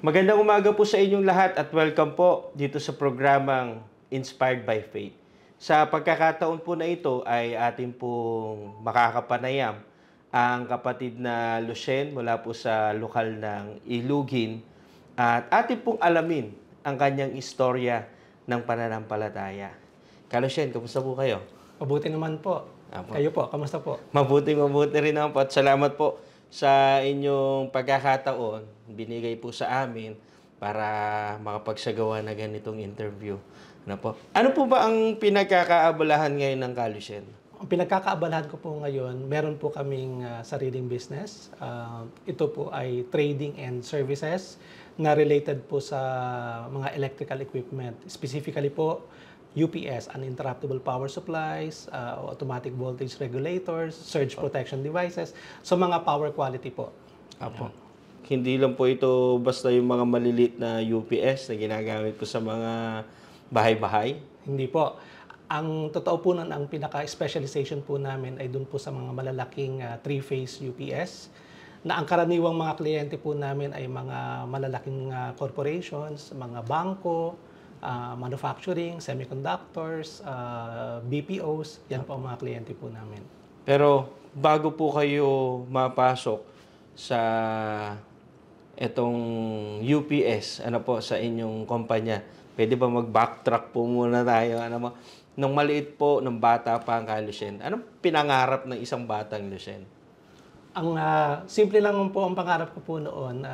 Magandang umaga po sa inyong lahat at welcome po dito sa programang Inspired by Faith. Sa pagkakataon po na ito ay ating pong makakapanayam ang kapatid na Lucien mula po sa lokal ng Ilugin at ating pong alamin ang kanyang istorya ng pananampalataya. Ka Lucien, kamusta po kayo? Mabuti naman po. Apo. Kayo po, kamusta po? Mabuti rin naman po at salamat po sa inyong pagkakataon binigay po sa amin para makapagsagawa na ganitong interview. Ano po ba ang pinagkakaabalahan ngayon ng Ka Lucien? Ang pinagkakaabalahan ko po ngayon, meron po kaming sariling business. Ito po ay trading and services na related po sa mga electrical equipment. Specifically po, UPS, uninterruptible power supplies, automatic voltage regulators, surge protection devices, so mga power quality po. Apo. Hindi lang po ito basta yung mga maliliit na UPS na ginagamit po sa mga bahay-bahay? Hindi po. Ang totoo po nun, ang pinaka-specialization po namin ay dun po sa mga malalaking three-phase UPS na ang karaniwang mga kliyente po namin ay mga malalaking corporations, mga bangko, manufacturing, semiconductors, BPOs, yan po ang mga kliyente po namin. Pero bago po kayo mapasok sa itong UPS, sa inyong kumpanya, pwede ba mag-backtrack po muna tayo? Nung maliit po, nung bata pa ang Ka Lucien, anong pinangarap ng isang batang Lucien? Ang simple lang po ang pangarap ko po noon.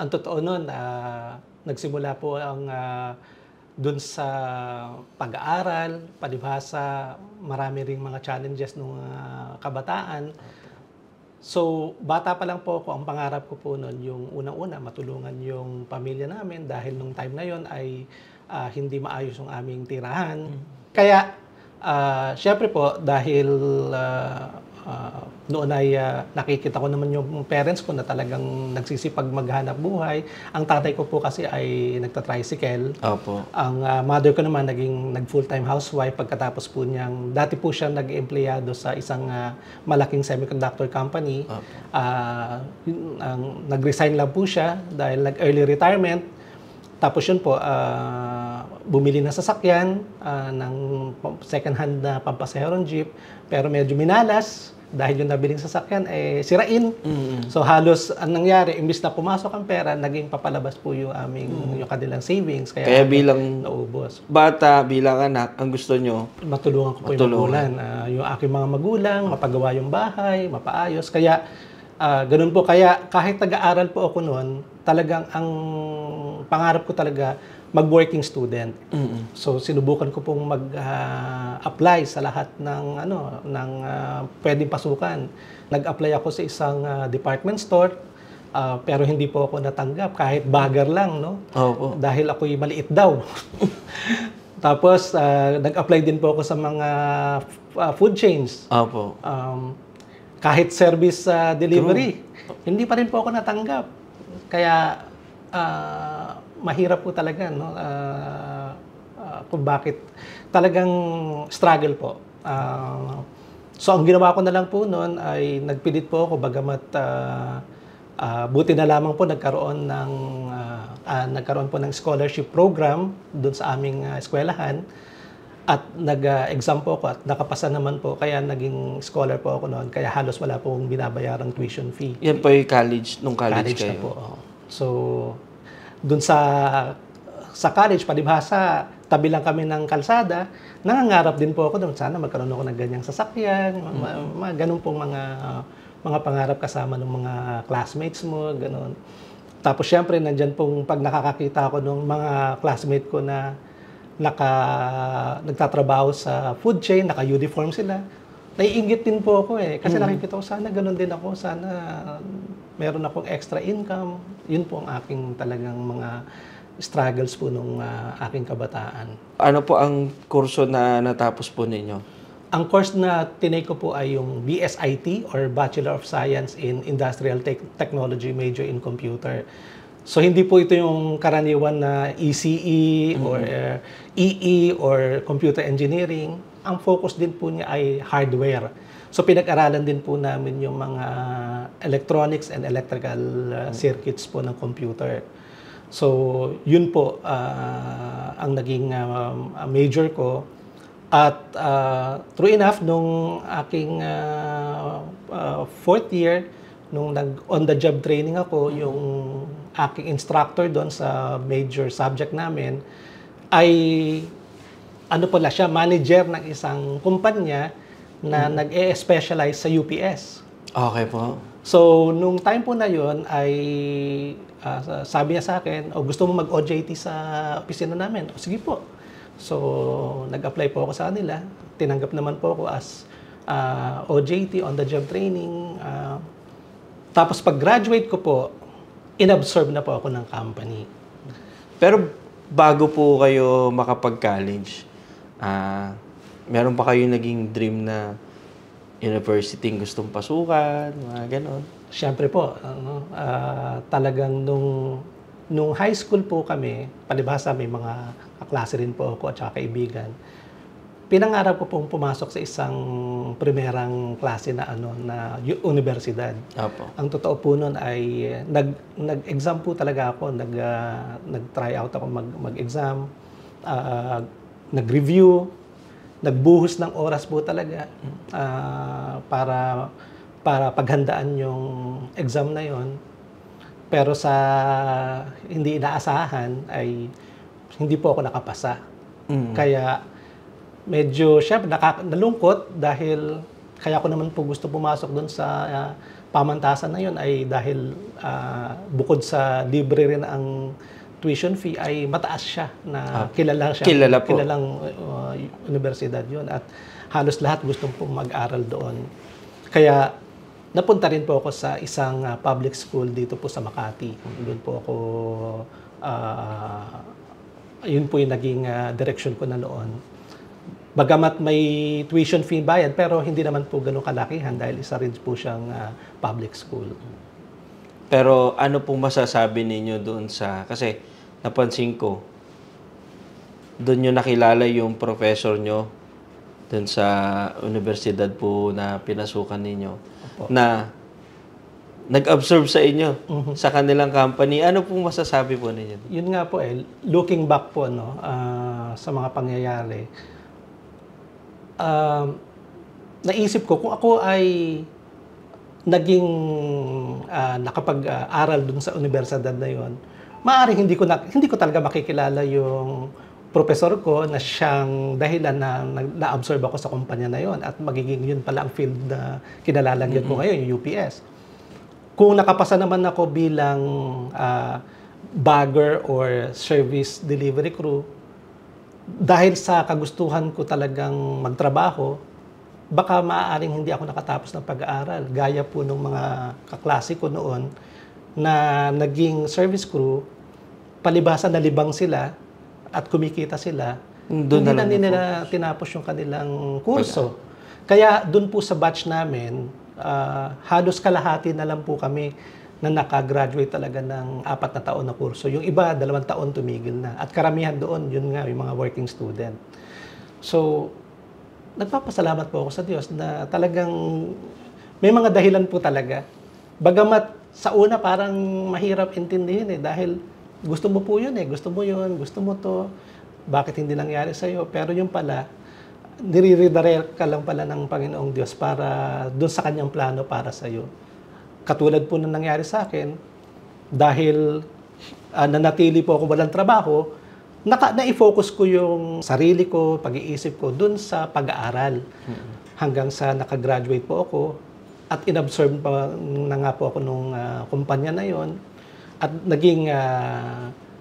Ang totoo noon, nagsimula po ang dun sa pag-aaral, palibhasa, marami ring mga challenges nung kabataan. So, bata pa lang po ako, ang pangarap ko po noon, yung unang-una, matulungan yung pamilya namin dahil nung time na yon ay hindi maayos yung aming tirahan. Kaya, syempre po, dahil noon ay nakikita ko naman yung parents ko na talagang nagsisipag maghanap buhay. Ang tatay ko po kasi ay nagta-tricycle. Opo. Ang mother ko naman nag full-time housewife pagkatapos po niyang, dati po siya nag-empleyado sa isang malaking semiconductor company. Nag-resign lang po siya dahil nag-early retirement. Tapos yun po, bumili ng sasakyan ng second-hand na pampasaherong jeep, pero medyo minalas dahil yung nabiling sasakyan sirain. So halos ang nangyari, imbis na pumasok ang pera, naging papalabas po yung aming yung kanilang savings. Kaya bilang naubos. Bata, bilang anak, ang gusto nyo? Matulungan ko po yung magulang. Yung aking mga magulang, mapagawa yung bahay, mapaayos. Kaya ganun po. Kaya kahit nag-aaral po ako noon, talagang ang pangarap ko talaga mag-working student. So sinubukan ko pong mag-apply sa lahat ng pwedeng pasukan. Nag-apply ako sa isang department store, pero hindi po ako natanggap kahit bagger lang, no? Opo. Dahil ako'y maliit daw. Tapos nag-apply din po ako sa mga food chains. Opo. Kahit service delivery, hindi pa rin po ako natanggap. Kaya mahirap po talaga, no? Kung bakit talagang struggle po. So ang ginawa ko na lang po noon ay nagpilit po ako, bagamat buti na lamang po nagkaroon po ng scholarship program doon sa aming eskwelahan at nag-exam po ako at nakapasa naman po, kaya naging scholar po ako noon, kaya halos wala po akong binabayarang tuition fee. Yan po yung college, nung college kayo? Na po. So doon sa college, palibhasa, tabi lang kami ng kalsada, nangangarap din po ako doon, sana magkaroon ako ng ganyang sasakyan, mga ganun pong mga pangarap kasama ng mga classmates mo, ganun. Tapos syempre, nandyan pong pag nakakakita ako ng mga classmate ko na nagtatrabaho sa food chain, naka-uniform sila, naiinggit din po ako kasi nakikita ko, sana ganun din ako, sana meron akong extra income. Yun po ang aking talagang mga struggles po nung aking kabataan. Ano po ang kurso na natapos po ninyo? Ang course na tinake ko po ay yung BSIT or Bachelor of Science in Industrial Technology, major in computer. So hindi po ito yung karaniwan na ECE or EE or computer engineering. Ang focus din po niya ay hardware. So pinag-aralan din po namin yung mga electronics and electrical circuits po ng computer. So yun po ang naging major ko. At true enough, nung aking fourth year, nung nag-on-the-job training ako, yung aking instructor doon sa major subject namin, ay ano pala siya, manager ng isang kumpanya na nag-e-specialize sa UPS. Okay po. So, nung time po na yon ay sabi niya sa akin, gusto mo mag-OJT sa opisina namin? O, sige po. So, nag-apply po ako sa kanila. Tinanggap naman po ako as OJT, on-the-job training. Tapos pag-graduate ko po, inabsorb na po ako ng company. Pero bago po kayo makapag-college, meron pa kayo naging dream na university gustong pasukan, mga ganon? Siyempre po, talagang nung high school po kami, palibhasa may mga kaklase rin po ako at saka kaibigan, pinangarap ko pong pumasok sa isang primerang klase na universidad. Apo. Ang totoo po nun ay nag-exam po talaga ako, nag-try out ako mag-exam, nag-review, nagbuhos ng oras po talaga para paghandaan yung exam na yon. Pero sa hindi inaasahan ay hindi po ako nakapasa. Kaya medyo nalungkot dahil kaya ko naman po gusto pumasok doon sa pamantasan na yon ay dahil bukod sa libre rin ang tuition fee ay mataas siya na kilalang universidad yon at halos lahat gustong po mag-aral doon. Kaya napunta rin po ako sa isang public school dito po sa Makati. Doon po ako yun po yung naging direction ko na noon. Bagamat may tuition fee bayad, pero hindi naman po ganun kalakihan dahil isa rin po siyang public school. Pero ano pong masasabi ninyo doon kasi napansin ko, doon nyo nakilala yung professor nyo doon sa universidad po na pinasukan ninyo, Opo. Na nag-absorb sa inyo, sa kanilang company. Ano pong masasabi po ninyo? Yun nga po looking back po sa mga pangyayari, naisip ko kung ako ay naging nakapag-aral dun sa universidad na yon, maaaring hindi ko talaga makikilala yung professor ko na siyang dahilan na na-absorb ako sa kumpanya na yon at magiging yun pala ang field na kinalalagyan ko ngayon, yung UPS. Kung nakapasa naman ako bilang bagger or service delivery crew, dahil sa kagustuhan ko talagang magtrabaho, baka maaaring hindi ako nakatapos ng pag-aaral. Gaya po ng mga kaklase ko noon na naging service crew, palibasa na libang sila at kumikita sila, hindi na nila tinapos yung kanilang kurso. Kaya doon po sa batch namin, halos kalahati na lang po kami na nakagraduate talaga ng 4 na taon na kurso. Yung iba, 2 taon tumigil na. At karamihan doon, yun nga, yung mga working student. So, nagpapasalamat po ako sa Diyos na talagang may mga dahilan po talaga. Bagamat sa una parang mahirap intindihin dahil gusto mo po yun gusto mo yun, gusto mo to, bakit hindi nangyari sa'yo? Pero yung pala, nire-redirect ka lang pala ng Panginoong Diyos para doon sa kanyang plano para sa'yo. Katulad po na nangyari sa akin, dahil nanatili po ako walang trabaho, na-focus ko yung sarili ko, pag-iisip ko dun sa pag-aaral. Hanggang sa nakagraduate po ako at inabsorb pa na nga po ako nung kumpanya na yon at naging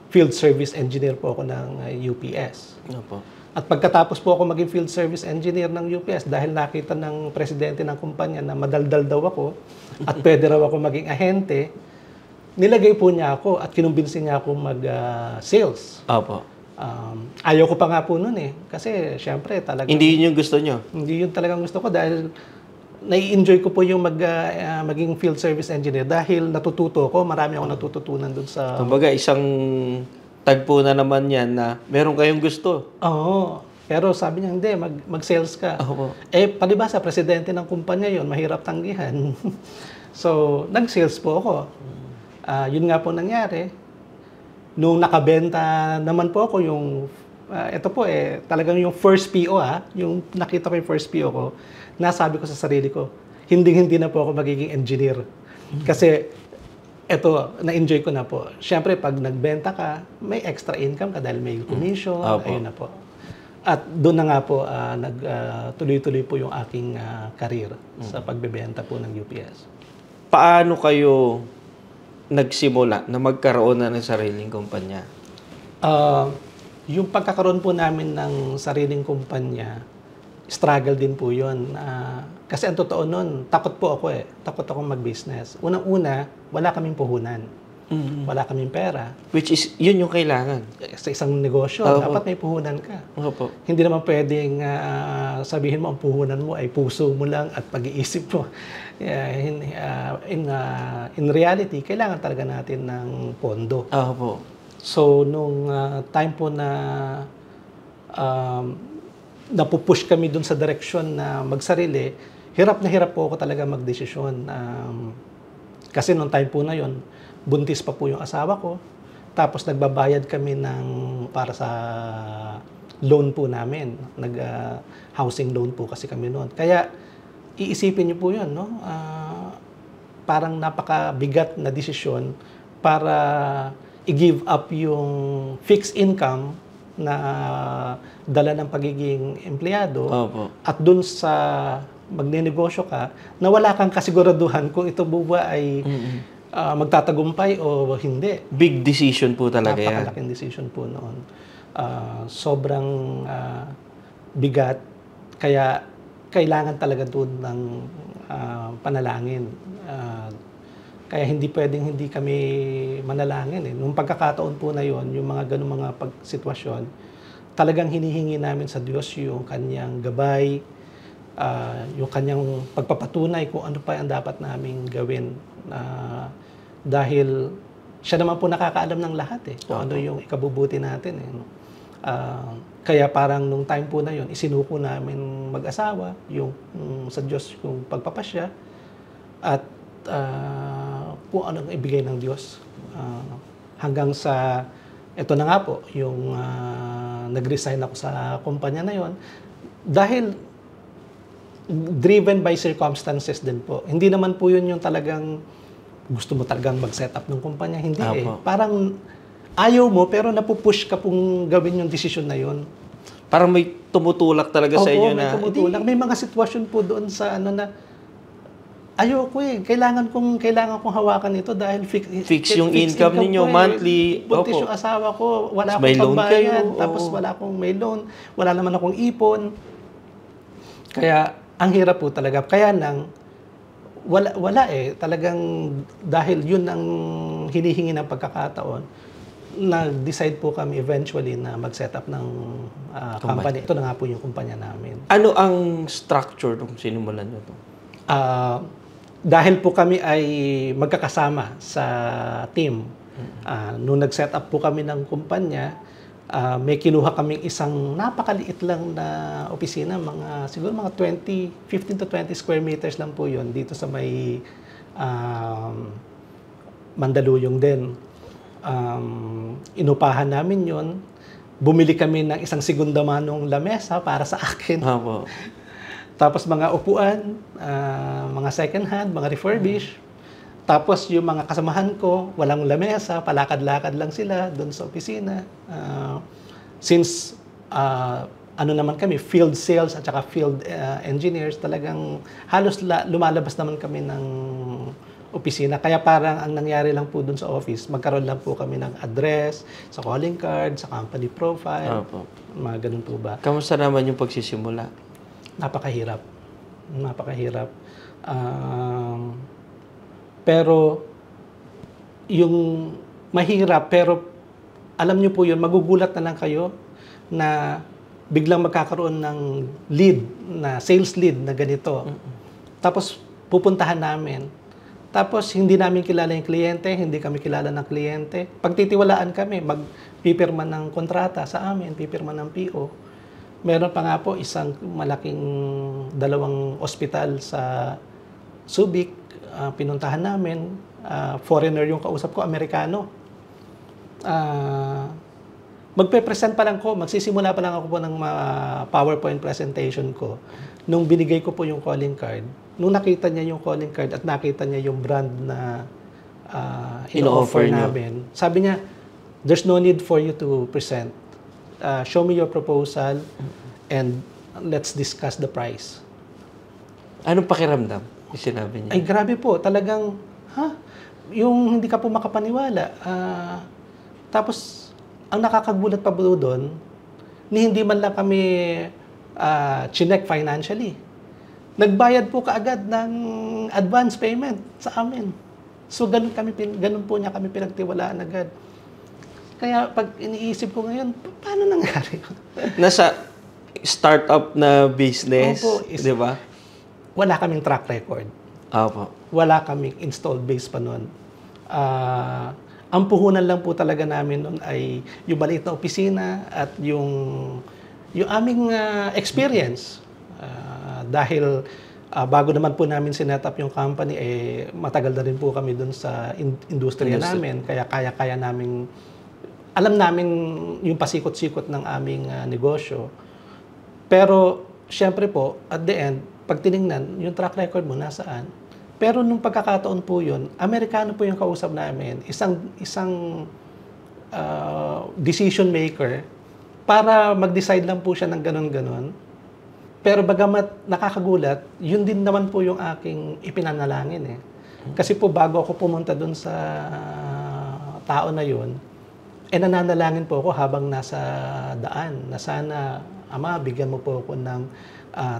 field service engineer po ako ng UPS. Opo. At pagkatapos po ako maging field service engineer ng UPS dahil nakita ng presidente ng kumpanya na madaldal daw ako at pwede raw ako maging ahente, nilagay po niya ako at kinumbinsin niya ako mag-sales. Opo. Ayaw ko pa nga po nun kasi syempre talagang... Hindi yun yung gusto nyo? Hindi yun talagang gusto ko dahil nai-enjoy ko po yung maging field service engineer dahil natututo ko, marami akong natututunan dun sa... Kumbaga, isang tagpo na naman yan na meron kayong gusto. Oo. Pero sabi niya, hindi, mag-sales ka. Opo. Palibhasa, presidente ng kumpanya yon, mahirap tanggihan. So, nag-sales po ako. Yun nga po nangyari. Nung nakabenta naman po ako yung, ito po talagang yung first PO yung nakita ko yung first PO ko, nasabi ko sa sarili ko, hindi na po ako magiging engineer. Kasi, eto, na-enjoy ko na po. Siyempre, pag nagbenta ka, may extra income ka dahil may commission, ayun na po. At doon na nga po, tuloy-tuloy po yung aking career sa pagbebenta po ng UPS. Paano kayo nagsimula na magkaroon na ng sariling kumpanya? Yung pagkakaroon po namin ng sariling kumpanya, struggle din po yun. Kasi ang totoo nun, takot po ako Takot akong mag-business. Unang-una, wala kaming puhunan. Wala kaming pera. Which is, yun yung kailangan. Sa isang negosyo, dapat may puhunan ka. Opo. Hindi naman pwedeng sabihin mo ang puhunan mo ay puso mo lang at pag-iisip mo. In reality, kailangan talaga natin ng pondo. Opo. So, nung time po na napupush kami dun sa direksyon na magsarili, hirap na hirap po ako talaga magdesisyon. Kasi nung time po na yon, buntis pa po yung asawa ko. Tapos nagbabayad kami para sa loan po namin. Housing loan po kasi kami noon. Kaya iisipin niyo po yun, no? Parang napakabigat na desisyon para i-give up yung fixed income na dala ng pagiging empleyado. Opo. At dun sa magnenegosyo ka, na wala kang kasiguraduhan kung ito ba ay magtatagumpay o hindi. Big decision po talaga yan. Napakalaking decision po noon. Sobrang bigat, kaya kailangan talaga doon ng panalangin. Kaya hindi pwedeng hindi kami manalangin. Nung pagkakataon po na yon, yung mga ganung mga sitwasyon, talagang hinihingi namin sa Diyos yung kanyang gabay, yung kanyang pagpapatunay kung ano pa ang dapat naming gawin. Dahil siya naman po nakakaalam ng lahat kung ano yung ikabubuti natin. Kaya parang nung time po na yon, isinuko namin mag-asawa yung sa Diyos yung pagpapasya at kung anong ibigay ng Diyos. Hanggang sa, ito na nga po, yung nag-resign ako sa kumpanya na yon dahil driven by circumstances din po. Hindi naman po yun yung talagang gusto mo talagang mag-set up ng kumpanya. Hindi Parang ayaw mo pero napupush ka pong gawin yung desisyon na yun. Parang may tumutulak talaga sa inyo na... May tumutulak. May mga sitwasyon po doon sa na ayoko kailangan kong hawakan ito dahil fix yung income ninyo monthly. Buntis yung asawa ko, wala akong pambayad, tapos wala akong may loan, wala naman akong ipon. Kaya ang hirap po talaga. Kaya wala talagang dahil yun ang hinihingi ng pagkakataon, nag-decide po kami eventually na mag-set up ng company. Ito na nga po yung kumpanya namin. Ano ang structure nung sinimulan nyo to? Dahil po kami ay magkakasama sa team, nung nag-set up po kami ng kumpanya, may kinuha kaming isang napakaliit lang na opisina, siguro mga 15 to 20 square meters lang po yun, dito sa may Mandaluyong din. Inupahan namin yun. Bumili kami ng isang segunda manong lamesa para sa akin. Tapos mga upuan, mga second hand, mga refurbish. Tapos yung mga kasamahan ko, walang lamesa, palakad-lakad lang sila doon sa opisina. Since ano naman kami, field sales at saka field engineers, talagang halos lumalabas naman kami ng opisina. Kaya parang ang nangyari lang po doon sa office, magkaroon lang po kami ng address, sa calling card, sa company profile, mga ganun po ba. Kamusta naman yung pagsisimula? Napakahirap. Napakahirap. Pero yung mahirap, pero alam niyo po yun, magugulat na lang kayo na biglang magkakaroon ng lead, na sales lead na ganito. Tapos pupuntahan namin. Tapos hindi namin kilala yung kliyente, hindi kami kilala ng kliyente. Pagtitiwalaan kami, magpipirma ng kontrata sa amin, pipirma ng PO. Meron pa nga po isang malaking dalawang ospital sa Subic, pinuntahan namin. Foreigner yung kausap ko, Amerikano. Magpe-present pa lang ko, magsisimula pa lang ako po ng PowerPoint presentation ko. Nung binigay ko po yung calling card, nung nakita niya yung calling card at nakita niya yung brand na ino-offer namin, sabi niya, there's no need for you to present. Show me your proposal and let's discuss the price. Anong pakiramdam? Yung sinabi niya. Ay, grabe po. Talagang, yung hindi ka po makapaniwala. Tapos, ang nakakagulat pa po doon, hindi man lang kami chinek financially. Nagbayad po kaagad ng advance payment sa amin. So, ganun po niya kami pinagtiwalaan agad. Kaya pag iniisip ko ngayon, paano nangyari yun? Nasa startup na business, di ba? Wala kaming track record. Opo. Wala kaming installed base pa noon. Ang puhunan lang po talaga namin noon ay yung maliit na opisina at yung aming experience. Dahil bago naman po namin sinet up yung company, matagal na rin po kami doon sa industriya namin. Kaya kaya-kaya namin, alam namin yung pasikot-sikot ng aming negosyo. Pero, syempre po, at the end, pag tinignan, yung track record mo nasaan. Pero nung pagkakataon po yun, Amerikano po yung kausap namin, isang decision maker, para mag-decide lang po siya ng ganon-ganon. Pero bagamat nakakagulat, yun din naman po yung aking ipinanalangin. Kasi po bago ako pumunta dun sa tao na yun, nananalangin po ako habang nasa daan na sana, Ama, bigyan mo po ako ng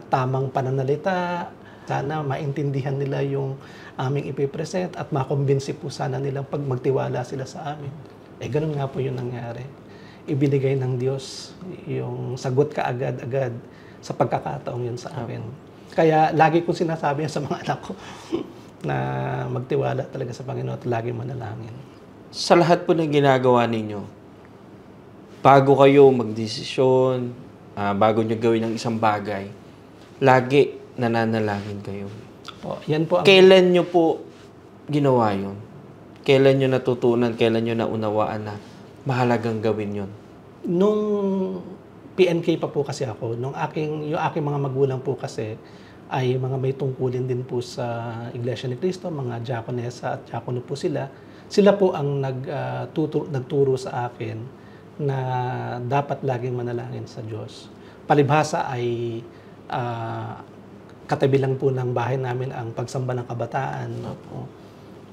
tamang pananalita, sana maintindihan nila yung aming ipipresent at makumbinsi po sana nilang pag magtiwala sila sa amin. Ganun nga po yung nangyari. Ibinigay ng Diyos yung sagot kaagad-agad sa pagkakataong yun sa amin. Kaya lagi kong sinasabi sa mga anak ko na magtiwala talaga sa Panginoon at lagi manalangin. Sa lahat po ng ginagawa ninyo, bago kayo magdesisyon, bago nyo gawin ang isang bagay, lagi nananalangin kayo. Yan po kailan nyo po ginawa yun? Kailan nyo natutunan, kailan nyo naunawaan na mahalagang gawin yun? Nung PNK pa po kasi ako, yung aking mga magulang po kasi ay mga may tungkulin din po sa Iglesia ni Cristo, mga diakonesa at diakono po sila. Sila po ang nagturo sa akin na dapat laging manalangin sa Diyos. Palibhasa ay katabi lang po ng bahay namin ang pagsamba ng kabataan.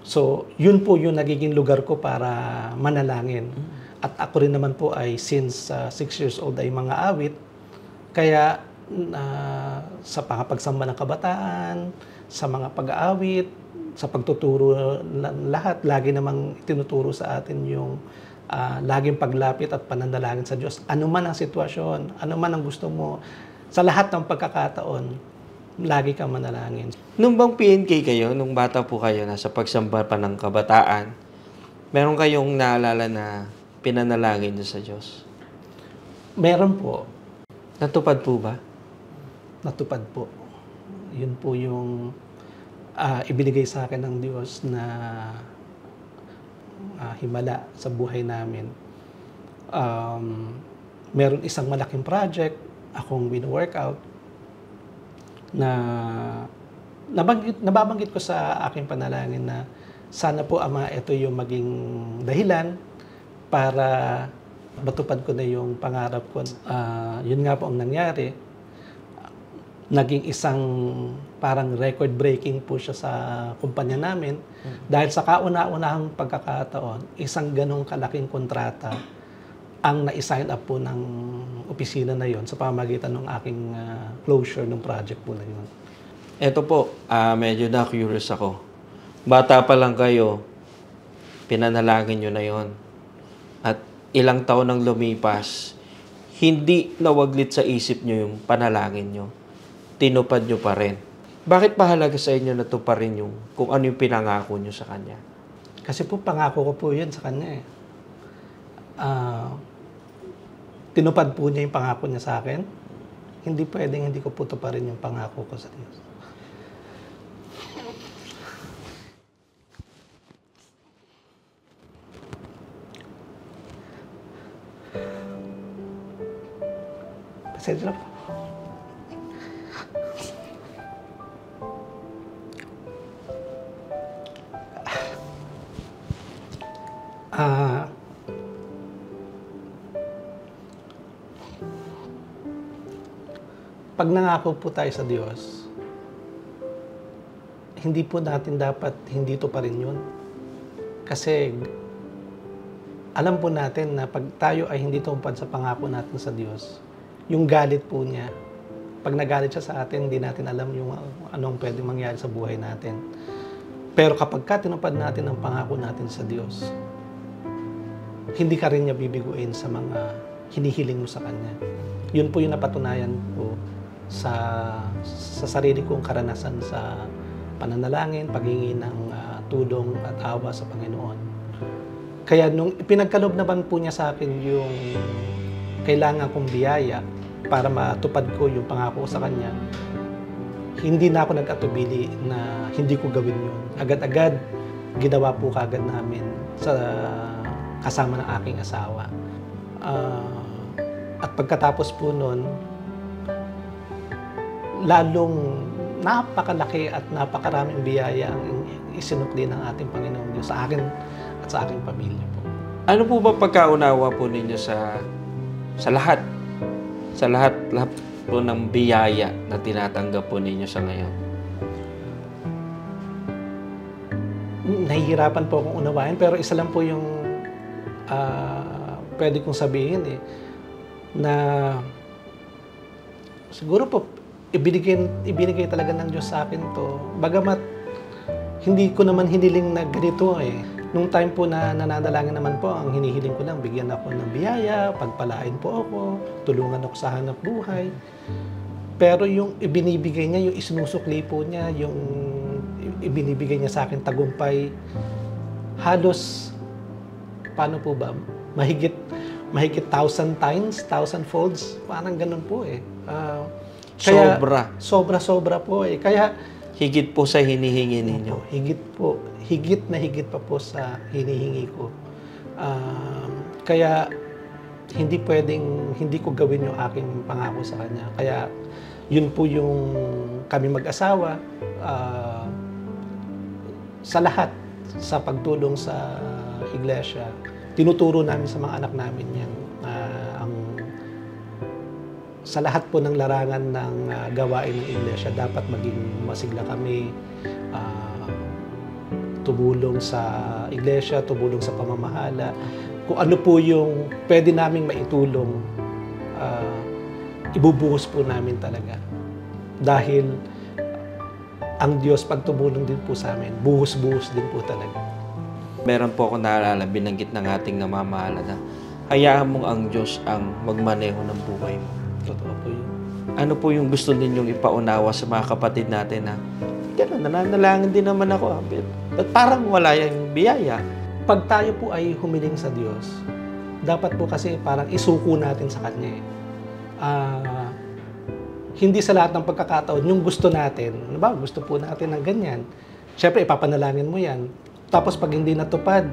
So, yun po yung nagiging lugar ko para manalangin. At ako rin naman po ay since 6 years old ay mga awit. Kaya sa pagsamba ng kabataan, sa mga pag-aawit, sa pagtuturo lahat, lagi namang tinuturo sa atin yung laging paglapit at pananalangin sa Diyos. Ano man ang sitwasyon, ano man ang gusto mo, sa lahat ng pagkakataon, lagi kang manalangin. Nung bang PNK kayo, nung bata po kayo, nasa pagsamba pa ng kabataan, meron kayong naalala na pinanalangin niyo sa Diyos? Meron po. Natupad po ba? Natupad po. Yun po yung ibinigay sa akin ng Diyos na himala sa buhay namin. Meron isang malaking project akong wino-workout na nababanggit ko sa aking panalangin na sana po, Ama, ito yung maging dahilan para matupad ko na yung pangarap ko. Yun nga po ang nangyari. Naging isang parang record-breaking po siya sa kumpanya namin. Dahil sa kauna-unahang pagkakataon, isang ganong kalaking kontrata ang na-sign up po ng opisina na yon sa pamamagitan ng aking closure ng project po na yun. Ito po, medyo na-curious ako. Bata pa lang kayo, pinanalangin nyo na yon. At ilang taon nang lumipas, hindi nawaglit sa isip nyo yung panalangin nyo. Tinupad nyo pa rin. Bakit mahalaga sa inyo na tuparin yung kung ano yung pinangako nyo sa Kanya? Kasi po, pangako ko po yun sa Kanya eh. Tinupad po niya yung pangako niya sa akin. hindi pwedeng hindi ko po tuparin yung pangako ko sa Diyos. Pasensya na po. Pag nangako po tayo sa Diyos, hindi po natin dapat hindi tuparin yun. Kasi alam po natin na pag tayo ay hindi tumupad sa pangako natin sa Diyos, yung galit po niya, pag nagalit siya sa atin, hindi natin alam yung anong pwedeng mangyari sa buhay natin. Pero kapag tinupad natin ang pangako natin sa Diyos, hindi ka rin niya bibiguin sa mga hinihiling mo sa Kanya. Yun po yung napatunayan ko sa sarili kong karanasan sa pananalangin, paghingi ng tulong at awa sa Panginoon. Kaya nung pinagkaloob naman po niya sa akin yung kailangan kong biyaya para matupad ko yung pangako sa Kanya, hindi na ako nag-atubili na hindi ko gawin yun. Agad-agad, ginawa po kagad namin sa kasama ng aking asawa. At pagkatapos po nun, lalong napakalaki at napakaraming biyaya ang isinukli ng ating Panginoong Diyos sa akin at sa aking pamilya po. Ano po ba pagkaunawa po ninyo sa lahat? Sa lahat po ng biyaya na tinatanggap po ninyo sa ngayon? Nahihirapan po akong unawain, pero isa lang po yung pwede kong sabihin na siguro po ibinigay talaga ng Diyos sa akin to. Bagamat hindi ko naman hiniling na ganito Nung time po na nananalangin naman po, ang hinihiling ko lang, bigyan ako ng biyaya, pagpalain po ako, tulungan ako sa hanap buhay. Pero yung ibinibigay niya, yung isinusukli po niya, yung ibinibigay niya sa akin tagumpay, halos, paano po ba, mahigit 1,000 times, 1,000 folds, parang ganun po Kaya, sobra po Kaya, higit po sa hinihingi ninyo? Higit na higit pa po sa hinihingi ko. Kaya, hindi ko gawin yung aking pangako sa Kanya. Kaya, yun po yung kami mag-asawa, sa lahat, sa pagtulong sa iglesia, tinuturo namin sa mga anak namin yan. Sa lahat po ng larangan ng gawain ng iglesia, dapat maging masigla kami, tumulong sa iglesia, tumulong sa pamamahala. Kung ano po yung pwede naming maitulong, ibubuhos po namin talaga. Dahil ang Diyos, pag tumulong din po sa amin, buhos-buhos din po talaga. Meron po ako naalala, binanggit ng ating namamahala na hayaan mong ang Diyos ang magmaneho ng buhay mo. Totoo po yun. Ano po yung gusto ninyong ipaunawa sa mga kapatid natin na gano'n, nananalangin din naman ako. But parang wala yung biyaya. Pag tayo po ay humiling sa Diyos, dapat po kasi parang isuko natin sa Kanya. Hindi sa lahat ng pagkakataon, yung gusto natin, gusto po natin ng ganyan. Siyempre, ipapanalangin mo yan. Tapos pag hindi natupad,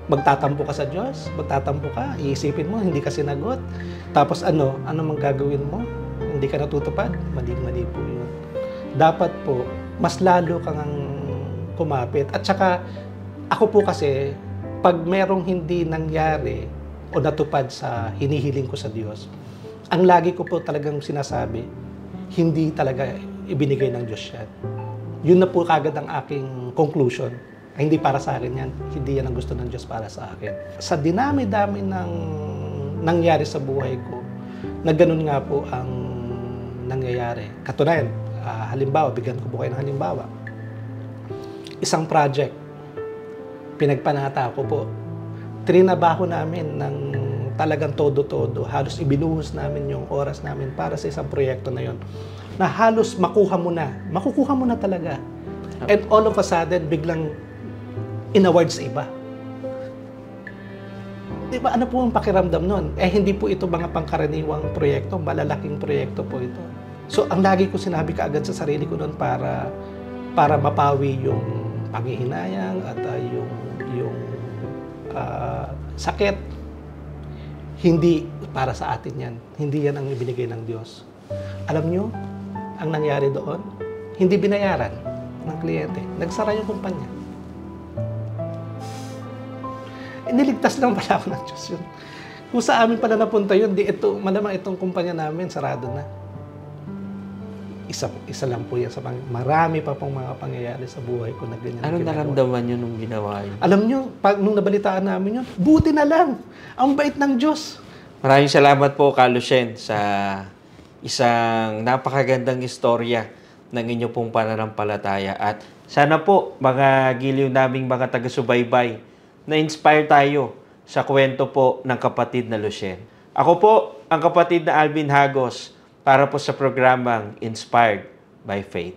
magtatampo ka sa Diyos, magtatampo ka, iisipin mo, hindi ka sinagot. Tapos ano mang gagawin mo? Hindi ka natutupad? Mali po yun. Dapat po, mas lalo kang kumapit. At saka, ako po kasi, pag merong hindi nangyari o natupad sa hinihiling ko sa Diyos, ang lagi ko po talagang sinasabi, hindi talaga ibinigay ng Diyos yan. Yun na po kagad ang aking conclusion. Hindi para sa akin yan. Hindi yan ang gusto ng Diyos para sa akin. Sa dinami-dami ng nangyari sa buhay ko, na ganun nga po ang nangyayari. Katunayan, halimbawa, bigyan ko po kayo ng halimbawa. Isang project, pinagpanata ko po. Trinabaho namin ng talagang todo-todo. Halos ibinuhos namin yung oras namin para sa isang proyekto na yon. Na halos makukuha mo na talaga. And all of a sudden, biglang in-award sa iba. Di ba, ano po ang pakiramdam nun? Hindi po ito mga pangkaraniwang proyekto, malalaking proyekto po ito. So, ang lagi ko sinabi kaagad sa sarili ko nun para mapawi yung panghihinayang at yung sakit, hindi para sa atin yan. Hindi yan ang ibinigay ng Diyos. Alam nyo, ang nangyari doon, hindi binayaran ng kliyente. Nagsara yung kumpanya. Niligtas lang pala ako ng Diyos yun. Kung sa amin pala napunta yun, malamang itong kumpanya namin, sarado na. Isa lang po yan sa marami pa pong mga pangyayari sa buhay ko na ganyan. Anong naramdaman nyo nung ginawa yun? Alam nyo, nung nabalitaan namin yun, buti na lang. Ang bait ng Diyos. Maraming salamat po, Ka Lucien, sa isang napakagandang istorya ng inyo pong pananampalataya. At sana po, mga giliw naming mga taga-subaybay, na-inspire tayo sa kwento po ng kapatid na Lucien. Ako po, ang kapatid na Alvin Hagos, para po sa programang Inspired by Faith.